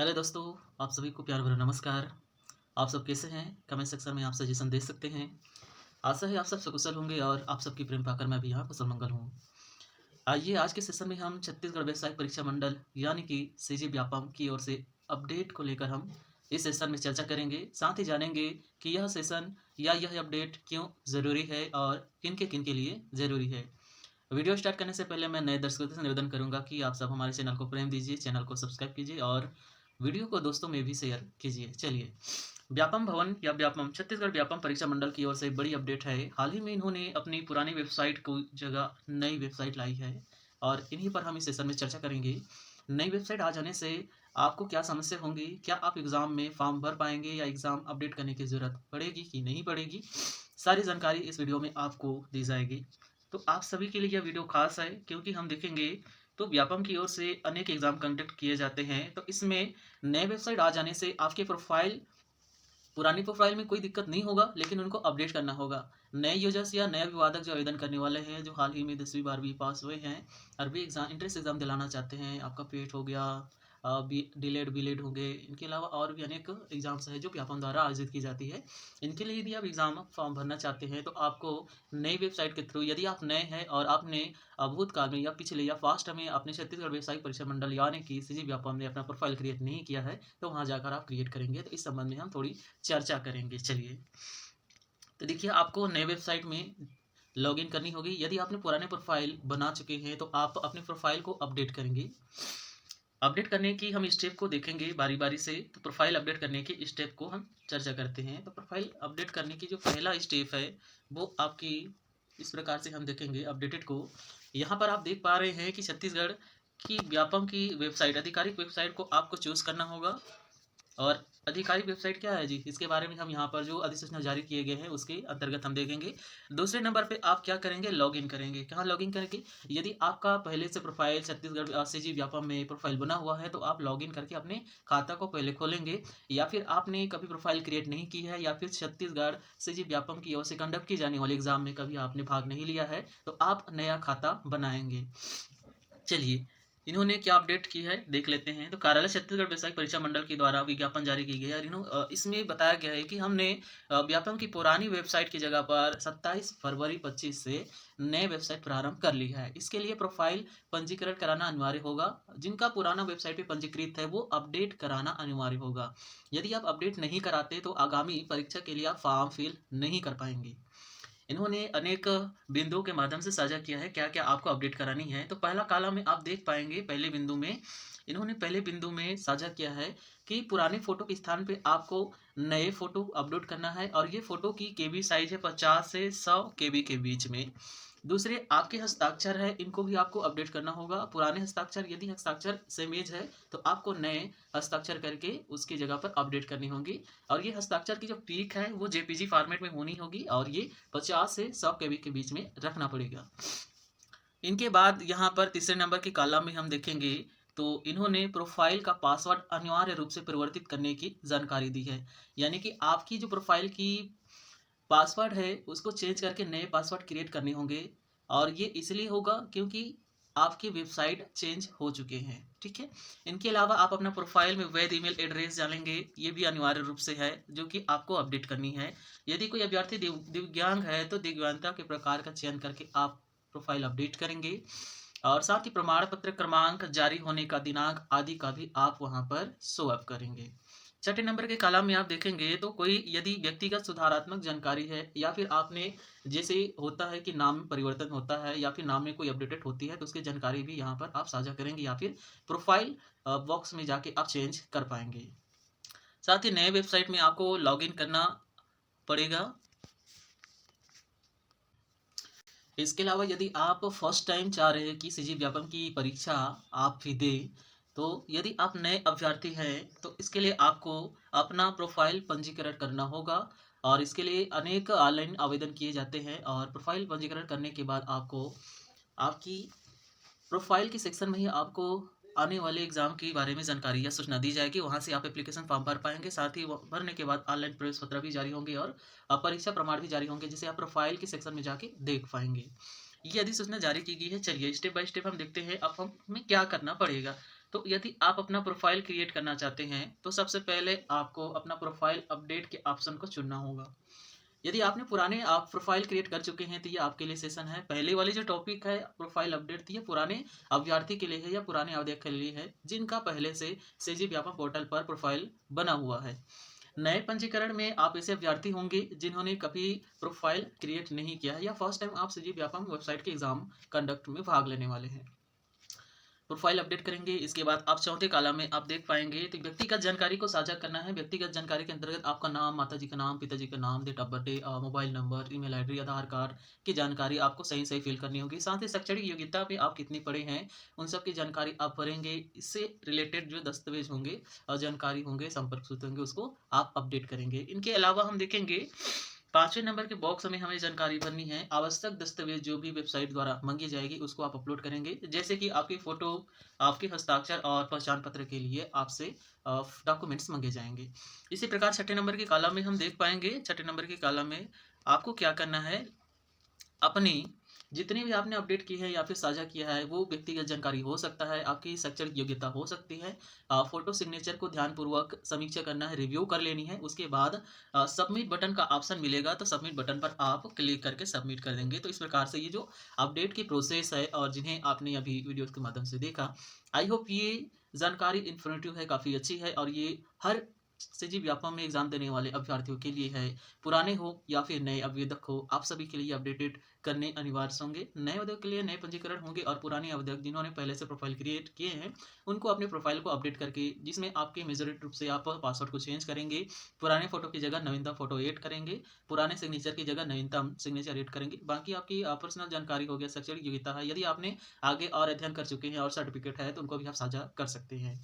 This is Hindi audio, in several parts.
हेलो दोस्तों, आप सभी को प्यार भरा नमस्कार। आप सब कैसे हैं? कमेंट सेक्शन में आप सजेशन दे सकते हैं। आशा है आप सब सकुशल होंगे और आप सबकी प्रेम पाकर मैं भी यहाँ कुशल मंगल हूँ। आइए आज के सेशन में हम छत्तीसगढ़ व्यवसायिक परीक्षा मंडल यानी कि सीजी व्यापम की ओर से अपडेट को लेकर हम इस सेशन में चर्चा करेंगे। साथ ही जानेंगे कि यह सेशन या यह अपडेट क्यों ज़रूरी है और किन के लिए ज़रूरी है। वीडियो स्टार्ट करने से पहले मैं नए दर्शकों से निवेदन करूंगा कि आप सब हमारे चैनल को प्रेम दीजिए, चैनल को सब्सक्राइब कीजिए और वीडियो को दोस्तों में भी शेयर कीजिए। चलिए, व्यापम भवन या व्यापम छत्तीसगढ़ व्यापम परीक्षा मंडल की ओर से बड़ी अपडेट है। हाल ही में इन्होंने अपनी पुरानी वेबसाइट को जगह नई वेबसाइट लाई है और इन्हीं पर हम इस सेशन में चर्चा करेंगे। नई वेबसाइट आ जाने से आपको क्या समस्या होंगी, क्या आप एग्ज़ाम में फॉर्म भर पाएंगे या एग्ज़ाम अपडेट करने की ज़रूरत पड़ेगी कि नहीं पड़ेगी, सारी जानकारी इस वीडियो में आपको दी जाएगी। तो आप सभी के लिए यह वीडियो खास है क्योंकि हम देखेंगे तो व्यापम की ओर से अनेक एग्जाम कंडक्ट किए जाते हैं। तो इसमें नए वेबसाइट आ जाने से आपके प्रोफाइल पुरानी प्रोफाइल में कोई दिक्कत नहीं होगा, लेकिन उनको अपडेट करना होगा। नए यूजर्स या नए अभिवादक जो आवेदन करने वाले हैं, जो हाल ही में 10वीं 12वीं पास हुए हैं, अरबी एग्जाम इंट्रेंस एग्जाम दिलाना चाहते हैं, आपका पेट हो गया, डीलेड बीलेड हो गए, इनके अलावा और भी अनेक एग्जाम्स हैं जो व्यापम द्वारा आयोजित की जाती है। इनके लिए यदि आप एग्जाम फॉर्म भरना चाहते हैं तो आपको नई वेबसाइट के थ्रू, यदि आप नए हैं और आपने भूतकाल में या पिछले या फास्ट में आपने छत्तीसगढ़ व्यवसायिक परीक्षा मंडल यानी कि सीजी व्यापम में अपना प्रोफाइल क्रिएट नहीं किया है, तो वहाँ जाकर आप क्रिएट करेंगे। तो इस संबंध में हम थोड़ी चर्चा करेंगे। चलिए, तो देखिए, आपको नए वेबसाइट में लॉगिन करनी होगी। यदि आपने पुराने प्रोफाइल बना चुके हैं तो आप अपने प्रोफाइल को अपडेट करेंगे। अपडेट करने की हम स्टेप को देखेंगे बारी बारी से। तो प्रोफाइल अपडेट करने के स्टेप को हम चर्चा करते हैं। तो प्रोफाइल अपडेट करने की जो पहला स्टेप है वो आपकी इस प्रकार से हम देखेंगे अपडेटेड को। यहाँ पर आप देख पा रहे हैं कि छत्तीसगढ़ की व्यापम की वेबसाइट, आधिकारिक वेबसाइट को आपको चूज करना होगा। और आधिकारिक वेबसाइट क्या है जी, इसके बारे में हम यहाँ पर जो अधिसूचना जारी किए गए हैं उसके अंतर्गत हम देखेंगे। दूसरे नंबर पे आप क्या करेंगे, लॉगिन करेंगे। कहाँ लॉगिन करेंगे? यदि आपका पहले से प्रोफाइल छत्तीसगढ़ सीजी व्यापम में प्रोफाइल बना हुआ है तो आप लॉगिन करके अपने खाता को पहले खोलेंगे, या फिर आपने कभी प्रोफाइल क्रिएट नहीं की है या फिर छत्तीसगढ़ सीजी व्यापम की ओर से कंडक्ट की जाने वाले एग्जाम में कभी आपने भाग नहीं लिया है तो आप नया खाता बनाएंगे। चलिए, इन्होंने क्या अपडेट की है देख लेते हैं। तो कार्यालय छत्तीसगढ़ व्यवसायिक परीक्षा मंडल के द्वारा विज्ञापन जारी की गई है और इसमें बताया गया है कि हमने व्यापम की पुरानी वेबसाइट की जगह पर 27 फरवरी 25 से नए वेबसाइट प्रारंभ कर ली है। इसके लिए प्रोफाइल पंजीकरण कराना अनिवार्य होगा। जिनका पुराना वेबसाइट पे पंजीकृत है वो अपडेट कराना अनिवार्य होगा। यदि आप अपडेट नहीं कराते तो आगामी परीक्षा के लिए आप फॉर्म फिल नहीं कर पाएंगे। इन्होंने अनेक बिंदुओं के माध्यम से साझा किया है क्या क्या आपको अपडेट करानी है। तो पहला कॉलम में आप देख पाएंगे, पहले बिंदु में इन्होंने पहले बिंदु में साझा किया है कि पुराने फोटो के स्थान पे आपको नए फोटो अपलोड करना है और ये फोटो की केबी साइज है 50 से 100 केबी के बीच में। दूसरे आपके हस्ताक्षर है, इनको भी आपको अपडेट करना होगा। पुराने हस्ताक्षर, यदि हस्ताक्षर सेम एज है तो आपको नए हस्ताक्षर करके उसकी जगह पर अपडेट करनी होगी। और ये हस्ताक्षर की जो पीक है वो जेपीजी फॉर्मेट में होनी होगी और ये 50 से 100 केबी के बीच में रखना पड़ेगा। इनके बाद यहाँ पर तीसरे नंबर की कॉलम में हम देखेंगे तो इन्होंने प्रोफाइल का पासवर्ड अनिवार्य रूप से परिवर्तित करने की जानकारी दी है। यानी कि आपकी जो प्रोफाइल की पासवर्ड है उसको चेंज करके नए पासवर्ड क्रिएट करने होंगे। और ये इसलिए होगा क्योंकि आपकी वेबसाइट चेंज हो चुके हैं। ठीक है। इनके अलावा आप अपना प्रोफाइल में वैध ईमेल एड्रेस डालेंगे, ये भी अनिवार्य रूप से है जो कि आपको अपडेट करनी है। यदि कोई अभ्यर्थी दिव्यांग है तो दिव्यांगता के प्रकार का चयन करके आप प्रोफाइल अपडेट करेंगे। और साथ ही प्रमाण पत्र क्रमांक, जारी होने का दिनांक आदि का भी आप वहां पर शो अप करेंगे। छठे नंबर के कॉलम में आप देखेंगे तो कोई यदि व्यक्तिगत सुधारात्मक जानकारी है या फिर आपने, जैसे होता है कि नाम में परिवर्तन होता है या फिर नाम में कोई अपडेटेड होती है तो उसकी जानकारी भी यहाँ पर आप साझा करेंगे या फिर प्रोफाइल बॉक्स में जाके आप चेंज कर पाएंगे। साथ ही नए वेबसाइट में आपको लॉगिन करना पड़ेगा। इसके अलावा यदि आप फर्स्ट टाइम चाह रहे हैं कि सीजी व्यापम की परीक्षा आप भी दें, तो यदि आप नए अभ्यर्थी हैं तो इसके लिए आपको अपना प्रोफाइल पंजीकरण करना होगा। और इसके लिए अनेक ऑनलाइन आवेदन किए जाते हैं और प्रोफाइल पंजीकरण करने के बाद आपको आपकी प्रोफाइल के सेक्शन में ही आपको आने वाले एग्जाम के बारे में जानकारी या सूचना दी जाएगी। वहां से आप एप्लीकेशन फॉर्म भर पाएंगे। साथ ही भरने के बाद ऑनलाइन प्रवेश पत्र भी जारी होंगे और परीक्षा प्रमाण भी जारी होंगे जिसे आप प्रोफाइल के सेक्शन में जाके देख पाएंगे। ये अधिसूचना जारी की गई है। चलिए, स्टेप बाय स्टेप हम देखते हैं अब हमें क्या करना पड़ेगा। तो यदि आप अपना प्रोफ़ाइल क्रिएट करना चाहते हैं, तो सबसे पहले आपको अपना प्रोफ़ाइल अपडेट के ऑप्शन को चुनना होगा। यदि आपने पुराने आप प्रोफ़ाइल क्रिएट कर चुके हैं, तो ये आपके लिए सेशन है। पहले वाली जो टॉपिक है प्रोफ़ाइल अपडेट, तो ये पुराने अभ्यर्थी के लिए है या पुराने अवधि के लिए है, जिनका पहले से सेजी व्यापम पोर्टल पर प्रोफ़ाइल बना हुआ है। नए पंजीकरण में आप ऐसे अभ्यर्थी होंगे जिन्होंने कभी प्रोफ़ाइल क्रिएट नहीं किया है या फर्स्ट टाइम आप सेजी व्यापम वेबसाइट के एग्ज़ाम कंडक्ट में भाग लेने वाले हैं। प्रोफाइल अपडेट करेंगे, इसके बाद आप चौथे कॉलम में आप देख पाएँगे तो व्यक्तिगत जानकारी को साझा करना है। व्यक्तिगत जानकारी के अंतर्गत आपका नाम, माताजी का नाम, पिताजी का नाम, date of birthday, mobile number, email ID, Aadhaar card की जानकारी आपको सही-सही फ़िल करनी होगी। साथ ही शैक्षणिक योग्यता में आप कितने पढ़े हैं, उन सब की जानकारी आप भरेंगे। इससे रिलेटेड जो दस्तावेज़ होंगे जानकारी होंगे, संपर्क सूत्र होंगे, उसको आप अपडेट करेंगे। इनके अलावा हम देखेंगे 5वें नंबर के बॉक्स में हमें जानकारी भरनी है। आवश्यक दस्तावेज़ जो भी वेबसाइट द्वारा माँगी जाएगी, उसको आप अपलोड करेंगे। जैसे कि आपकी फ़ोटो, आपके हस्ताक्षर और पहचान पत्र के लिए आपसे डॉक्यूमेंट्स माँगे जाएँगे। इसी प्रकार छठे नंबर के कॉलम में हम देख पाएँगे, छठे नंबर के कॉलम में आपको क्या करना है, अपनी जितनी भी आपने अपडेट की है या फिर साझा किया है, वो व्यक्तिगत जानकारी हो सकता है, आपकी शैक्षणिक योग्यता हो सकती है। फ़ोटो सिग्नेचर को ध्यानपूर्वक समीक्षा करना है, रिव्यू कर लेनी है। उसके बाद सबमिट बटन का ऑप्शन मिलेगा, तो सबमिट बटन पर आप क्लिक करके सबमिट कर देंगे। तो इस प्रकार से ये जो अपडेट की प्रोसेस है और जिन्हें आपने अभी वीडियोज़ के माध्यम से देखा, आई होप ये जानकारी इन्फॉर्मेटिव है, काफ़ी अच्छी है और ये हर सीजी व्यापम में एग्ज़ाम देने वाले अभ्यर्थियों के लिए है। पुराने हो या फिर नए आवेदक हो, आप सभी के लिए अपडेटेड करने अनिवार्य होंगे। नए आवेदक के लिए नए पंजीकरण होंगे और पुराने आवेदक जिन्होंने पहले से प्रोफ़ाइल क्रिएट किए हैं, उनको अपने प्रोफ़ाइल को अपडेट करके जिसमें आपके मेजॉरिटी रूप से आप पासवर्ड को चेंज करेंगे, पुराने फ़ोटो की जगह नवीनतम फ़ोटो ऐड करेंगे, पुराने सिग्नेचर की जगह नवीनतम सिग्नेचर ऐड करेंगे। बाकी आपकी पर्सनल जानकारी हो गया, शैक्षणिक योग्यता है, यदि आपने आगे और अध्ययन कर चुके हैं और सर्टिफ़िकेट है, तो उनको भी आप साझा कर सकते हैं।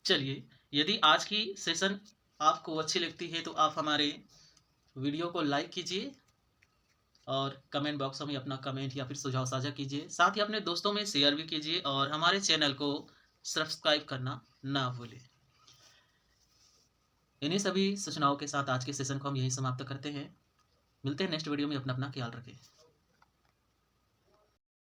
चलिए, यदि आज की सेशन आपको अच्छी लगती है, तो आप हमारे वीडियो को लाइक कीजिए और कमेंट बॉक्स में अपना कमेंट या फिर सुझाव साझा कीजिए। साथ ही अपने दोस्तों में शेयर भी कीजिए और हमारे चैनल को सब्सक्राइब करना ना भूलें। इन्हीं सभी सूचनाओं के साथ आज के सेशन को हम यहीं समाप्त करते हैं। मिलते हैं नेक्स्ट वीडियो में, अपना ख्याल रखें।